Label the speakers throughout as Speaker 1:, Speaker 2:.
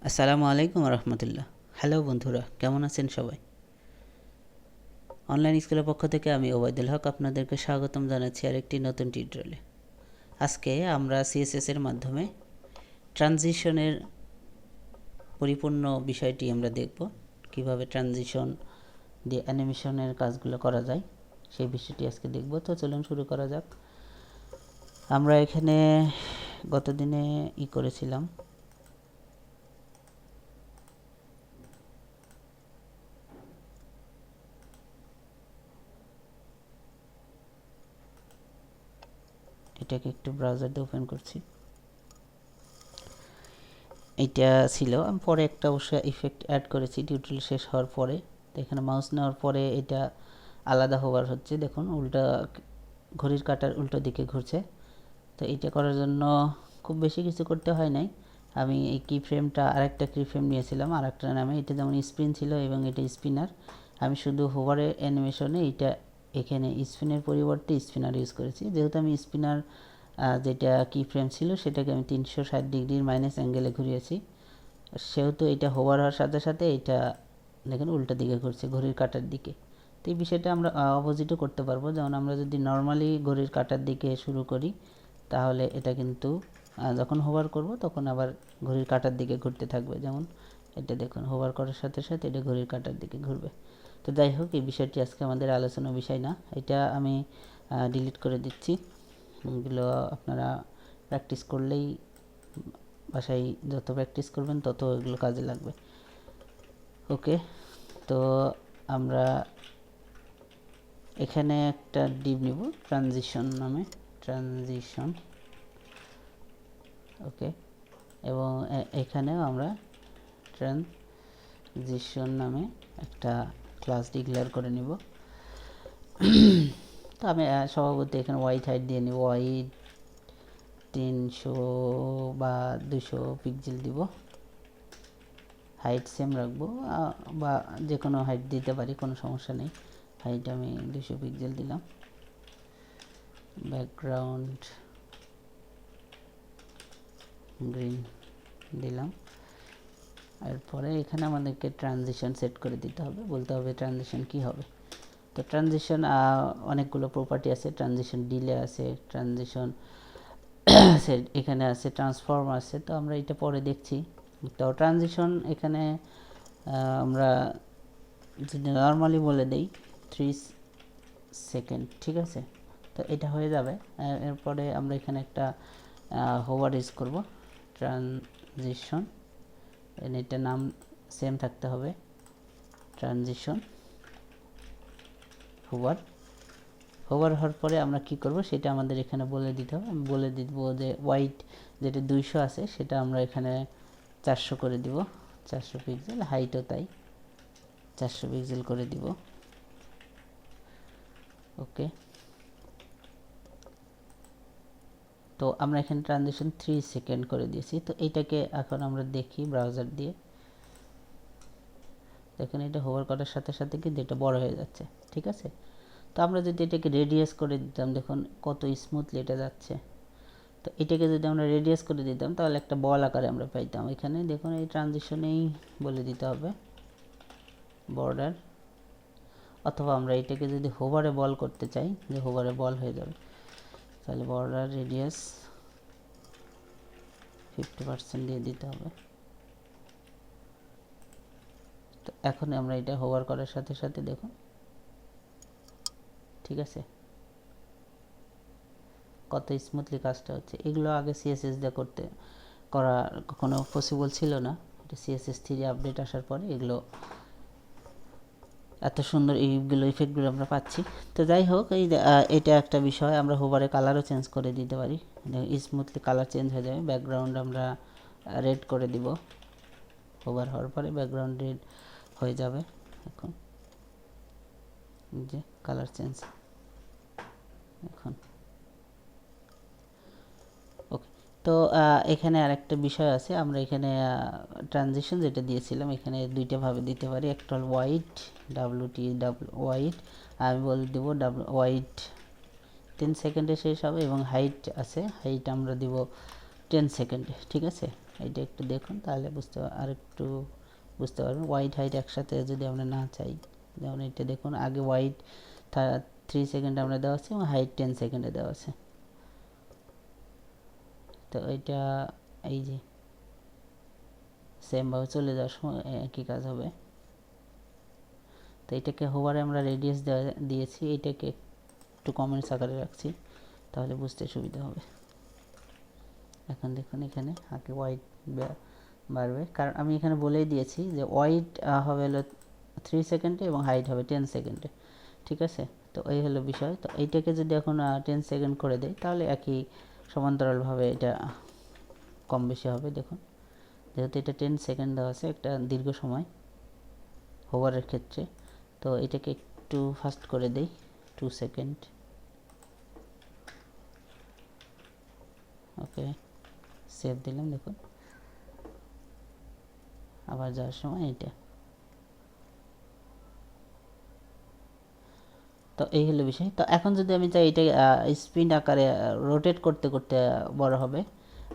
Speaker 1: আসসালামু আলাইকুম রহমতুল্লাহ। হ্যালো বন্ধুরা, কেমন আছেন সবাই? অনলাইন স্কুলের পক্ষ থেকে আমি ওবায়দুল হক আপনাদেরকে স্বাগতম জানাচ্ছি আরেকটি নতুন টিউটোরিয়ালে। আজকে আমরা সিএসএস এর মাধ্যমে ট্রানজিশনের পরিপূর্ণ বিষয়টি আমরা দেখব। কিভাবে ট্রানজিশন দিয়ে অ্যানিমেশনের কাজগুলো করা যায় সেই বিষয়টি আজকে দেখব। তো চলুন শুরু করা যাক। আমরা এখানে গতদিনে করেছিলাম, এটাকে একটু ব্রাউজার দিয়ে ওপেন করছি। এইটা ছিল, আমি পরে একটা অবশ্য ইফেক্ট অ্যাড করেছি টিউটোরিয়াল শেষ হওয়ার পরে। তো এখানে মাউস নেওয়ার পরে এটা আলাদা হওয়ার হচ্ছে, দেখুন উল্টা ঘড়ির কাঁটার উল্টো দিকে ঘুরছে। তো এটা করার জন্য খুব বেশি কিছু করতে হয় নাই। আমি এই কি ফ্রেমটা আরেকটা কি ফ্রেম নিয়েছিলাম আরেকটা নামে, এটা যেমন স্পিন ছিল এবং এটা স্পিনার। আমি শুধু হোভারের অ্যানিমেশনে এটা এখানে স্পিনের পরিবর্তে স্পিনার ইউজ করেছি। যেহেতু আমি স্পিনার যেটা কি ফ্রেম ছিল সেটাকে আমি 360 ডিগ্রির মাইনাস অ্যাঙ্গেলে ঘুরিয়েছি, সেহেতু এটা হোভার হওয়ার সাথে সাথে এটা দেখুন উল্টো দিকে ঘুরছে ঘড়ির কাঁটার দিকে। তো এই বিষয়টা আমরা অপোজিটও করতে পারবো। যেমন আমরা যদি নর্মালি ঘড়ির কাঁটার দিকে শুরু করি তাহলে এটা কিন্তু যখন হোভার করব তখন আবার ঘড়ির কাঁটার দিকে ঘুরতে থাকবে। যেমন এটা দেখুন হোভার করার সাথে সাথে এটা ঘড়ির কাঁটার দিকে ঘুরবে। তো যাই হোক, এই বিষয়টি আজকে আমাদের আলোচনার বিষয় না, এটা আমি ডিলিট করে দিচ্ছি। এগুলো আপনারা প্র্যাকটিস করলেই, বাসায় যত প্র্যাকটিস করবেন তত এগুলো কাজে লাগবে। ওকে, তো আমরা এখানে একটা ডিভ নিব ট্রানজিশন নামে, ট্রানজিশন। ওকে, এবং এখানেও আমরা ট্রানজিশন নামে একটা ক্লাস ডিক্লেয়ার করে নিব। তো আমি স্বভাবত এখানে হোয়াইট হাইট দিয়ে নিব, হোয়াইট 300 বা 200 পিক্সেল দিব। হাইট সেম রাখবো বা যে কোনো হাইট দিতে পারি, কোনো সমস্যা নেই। হাইট আমি 200 পিক্সেল দিলাম। ব্যাকগ্রাউন্ড গ্রিন দিলাম। এরপরে এখানে আমাদেরকে ট্রানজিশন সেট করে দিতে হবে, বলতে হবে ট্রানজিশন কি হবে। তো ট্রানজিশন অনেকগুলো প্রপার্টি আছে, ট্রানজিশন ডিলে আছে, ট্রানজিশন এখানে আছে, ট্রান্সফর্ম আছে। তো আমরা এটা পরে দেখছি। তো ট্রানজিশন এখানে আমরা যদি নর্মালি বলে দেই 3 সেকেন্ড, ঠিক আছে। তো এটা হয়ে যাবে। এরপরে আমরা এখানে একটা হোভার ইউজ করব, ট্রানজিশন। এটার নাম সেম থাকতে হবে, ট্রানজিশন হোভার। হোভার হওয়ার পরে আমরা কি করব সেটা আমাদের এখানে বলে দিতে হবে। আমি বলে দিব যে হোয়াইট যেটা 200 আছে সেটা আমরা এখানে 400 করে দিব, 400 পিক্সেল। হাইটও তাই 400 পিক্সেল করে দিব। ওকে, তো আমরা এখানে ট্রানজিশন 3 সেকেন্ড করে দিয়েছি। তো এইটাকে এখন আমরা দেখি ব্রাউজার দিয়ে, দেখুন এটা হোভার করার সাথে সাথে কিন্তু এটা বড় হয়ে যাচ্ছে, ঠিক আছে। তো আমরা যদি এটাকে রেডিয়াস করে দিতাম, দেখুন কত স্মুথলি এটা যাচ্ছে। তো এটাকে যদি আমরা রেডিয়াস করে দিতাম তাহলে একটা বল আকারে আমরা পাইতাম। এখানে দেখুন এই ট্রানজিশনেই বলে দিতে হবে বর্ডার, অথবা আমরা এটাকে যদি হোভারে বল করতে চাই, যে হোভারে বল হয়ে যাবে, তাহলে বর্ডার রেডিয়াস 50% দিয়ে দিতে হবে। তো এখন আমরা এটা হোভার করার সাথে সাথে দেখুন, ঠিক আছে, কত স্মুথলি কাজটা হচ্ছে। এগুলো আগে সিএসএস দিয়ে করা কখনো পসিবল ছিল না। এটা CSS 3 আপডেট আসার পরে এগুলো এত সুন্দর এইগুলো ইফেক্টগুলো আমরা পাচ্ছি। তো যাই হোক, এটা একটা বিষয়। আমরা হোভারে কালারও চেঞ্জ করে দিতে পারি, স্মুথলি কালার চেঞ্জ হয়ে যাবে। ব্যাকগ্রাউন্ড আমরা রেড করে দিব, হোভার হওয়ার পরে ব্যাকগ্রাউন্ড রেড হয়ে যাবে। এখন যে কালার চেঞ্জ, এখন ওকে। তো এখানে আরেকটা বিষয় আছে, আমরা এখানে ট্রানজিশন যেটা দিয়েছিলাম এখানে দুইটা ভাবে দিতে পারি। একটা হল হোয়াইট, হোয়াইট, আমি বলে দেবো হোয়াইট 10 সেকেন্ডে শেষ হবে, এবং হাইট আছে, হাইট আমরা দিব 10 সেকেন্ডে, ঠিক আছে। এইটা একটু দেখুন, তাহলে আরেকটু বুঝতে পারবেন। ওয়াইড হাইট একসাথে যদি আমরা না চাই, যেমন এটা দেখুন, আগে ওয়াইড 3 সেকেন্ড আমরা দেওয়া আছে এবং হাইট 10 সেকেন্ডে দেওয়া আছে। তো এটা এই যে সেমভাবে চলে যাওয়ার সময় একই কাজ হবে। তো এটাকে হোভারে আমরা রেডিয়াস দিয়েছি, এটাকে একটু কমেন্টস আকারে রাখছি, তাহলে বুঝতে সুবিধা হবে। এখন দেখুন এখানে আগে ওয়াইড বাড়বে, কারণ আমি এখানে বলেই দিয়েছি যে ওয়াইড হবে হলো 3 সেকেন্ডে এবং হাইট হবে 10 সেকেন্ডে, ঠিক আছে। তো এই হলো বিষয়। তো এইটাকে যদি এখন 10 সেকেন্ড করে দেয়, তাহলে একই সমান্তরালভাবে এটা কম বেশি হবে। দেখুন, যেহেতু এটা 10 সেকেন্ড দেওয়া আছে, একটা দীর্ঘ সময় হোভারের ক্ষেত্রে, তো এটাকে একটু ফাস্ট করে দেই, 2 সেকেন্ড। ওকে, সেভ দিলাম। দেখুন আবার যাওয়ার সময় এটা। তো এই হলো বিষয়। তো এখন যদি আমি চাই এটা স্পিন আকারে রোটেট করতে করতে বড় হবে,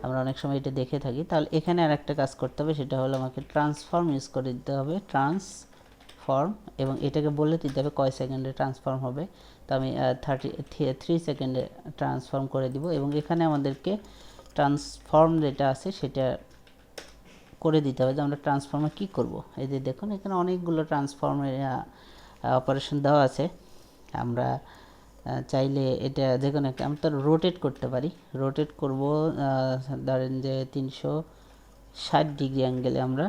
Speaker 1: আমরা অনেক সময় এটা দেখে থাকি, তাহলে এখানে আর একটা কাজ করতে হবে, সেটা হলো আমাকে ট্রান্সফর্ম ইউজ করে দিতে হবে, ট্রান্সফর্ম, এবং এটাকে বলে দিতে হবে কয় সেকেন্ডে ট্রান্সফর্ম হবে। তো আমি 3 সেকেন্ডে ট্রান্সফর্ম করে দিব, এবং এখানে আমাদেরকে ট্রান্সফর্ম যেটা আছে সেটা করে দিতে হবে যে আমরা ট্রান্সফর্মে কী করব। এই যে দেখুন এখানে অনেকগুলো ট্রান্সফর্মের অপারেশন দেওয়া আছে। আমরা চাইলে এটা যে কোনো একটা, আমরা তো রোটেট করতে পারি। রোটেট করব, ধরেন যে 360 ডিগ্রি অ্যাঙ্গেলে আমরা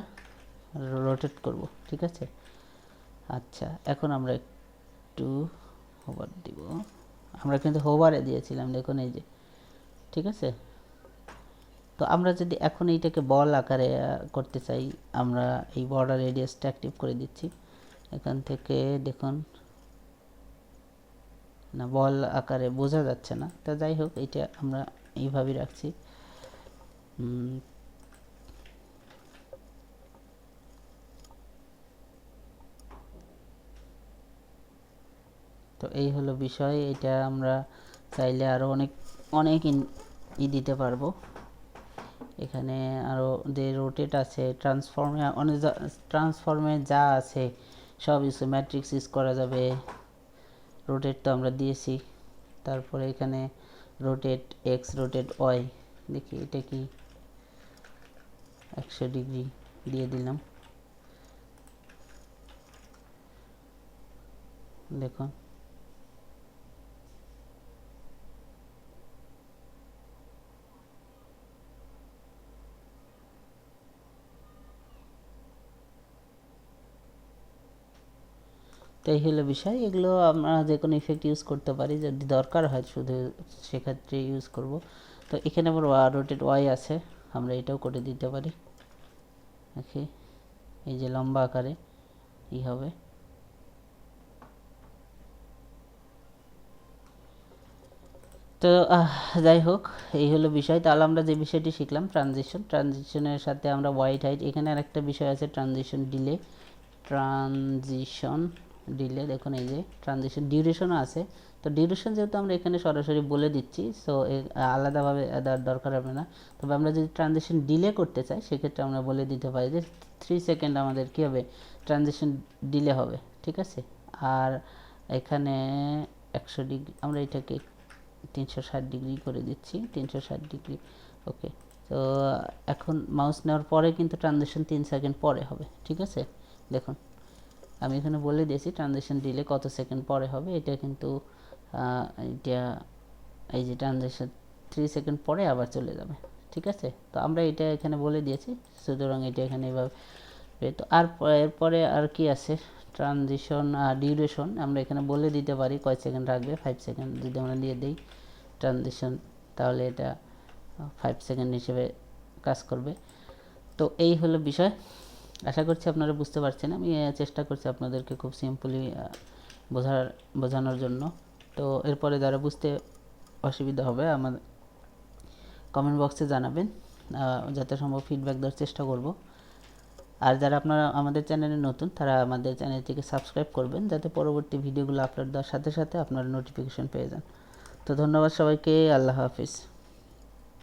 Speaker 1: রোটেট করব, ঠিক আছে। আচ্ছা, এখন আমরা একটু হোভার দিব, আমরা কিন্তু হোভারে দিয়েছিলাম, দেখুন এই যে, ঠিক আছে। তো আমরা যদি এখন এইটাকে বল আকারে করতে চাই, আমরা এই বর্ডার রেডিয়াসটা অ্যাক্টিভ করে দিচ্ছি এখান থেকে। দেখুন না, বল আকারে বোঝা যাচ্ছে না, তা যাই হোক, এটা আমরা এইভাবেই রাখছি। তো এই হলো বিষয়। এটা আমরা চাইলে আরও অনেক অনেক দিতে পারবো। এখানে আরও যে রোটেট আছে, ট্রান্সফর্মে যা আছে সব ইউজ, ম্যাট্রিক্স ইউজ করা যাবে। রোটেট তো আমরা দিয়েছি, তারপরে এখানে রোটেট এক্স, রোটেট ওয়াই, দেখি এটা কি 100 ডিগ্রি দিয়ে দিলাম। দেখুন তো এই হলো বিষয়। এগুলো আমরা যে কোনো ইফেক্ট ইউজ করতে পারি, যদি দরকার হয় শুধু সেক্ষেত্রে ইউজ করব। তো এখানে আবার রোটেট ওয়াই আছে, আমরা এটাও করে দিতে পারি। ওকে, এই যে লম্বা আকারে ই হবে। তো যাই হোক, এই হলো বিষয়। তাহলে আমরা যে বিষয়টি শিখলাম ট্রানজিশনের সাথে আমরা ওয়াইড হাইট, এখানে আর একটা বিষয় আছে ট্রানজিশন ডিলে, দেখুন এই যে ট্রানজিশন ডিউরেশনও আছে। তো ডিউরেশন যেহেতু আমরা এখানে সরাসরি বলে দিচ্ছি, সো আলাদাভাবে দেওয়ার দরকার হবে না। তবে আমরা যদি ট্রানজিশন ডিলে করতে চাই, সেক্ষেত্রে আমরা বলে দিতে পারি যে 3 সেকেন্ড আমাদের কী হবে, ট্রানজিশন ডিলে হবে, ঠিক আছে। আর এখানে 100 ডিগ্রি, আমরা এটাকে 360 ডিগ্রি করে দিচ্ছি, 360 ডিগ্রি। ওকে, তো এখন মাউস নেওয়ার পরে কিন্তু ট্রানজিশন 3 সেকেন্ড পরে হবে, ঠিক আছে। দেখুন আমি এখানে বলে দিয়েছি ট্রানজিশন ডিলে কত সেকেন্ড পরে হবে। এটা কিন্তু এটা এই যে ট্রানজিশন 3 সেকেন্ড পরে আবার চলে যাবে, ঠিক আছে। তো আমরা এটা এখানে বলে দিয়েছি, সুতরাং এটা এখানে এভাবে। তো আর এরপরে আর কি আছে, ট্রানজিশন ডিউরেশন আমরা এখানে বলে দিতে পারি কয় সেকেন্ড রাখবে। 5 সেকেন্ড যদি আমরা দিয়ে দিই ট্রানজিশন, তাহলে এটা 5 সেকেন্ড হিসেবে কাজ করবে। তো এই হলো বিষয়। আশা করছি আপনারা বুঝতে পারছেন। আমি চেষ্টা করছি আপনাদেরকে খুব সিম্পলি বোঝানোর জন্য। তো এরপরে যারা বুঝতে অসুবিধা হবে আমার কমেন্ট বক্সে জানাবেন, যত সম্ভব ফিডব্যাক দেওয়ার চেষ্টা করব। আর যারা আপনারা আমাদের চ্যানেলে নতুন, তারা আমাদের চ্যানেলটিকে সাবস্ক্রাইব করবেন, যাতে পরবর্তী ভিডিওগুলো আপলোড দেওয়ার সাথে সাথে আপনারা নোটিফিকেশন পেয়ে যান। তো ধন্যবাদ সবাইকে, আল্লাহ হাফিজ।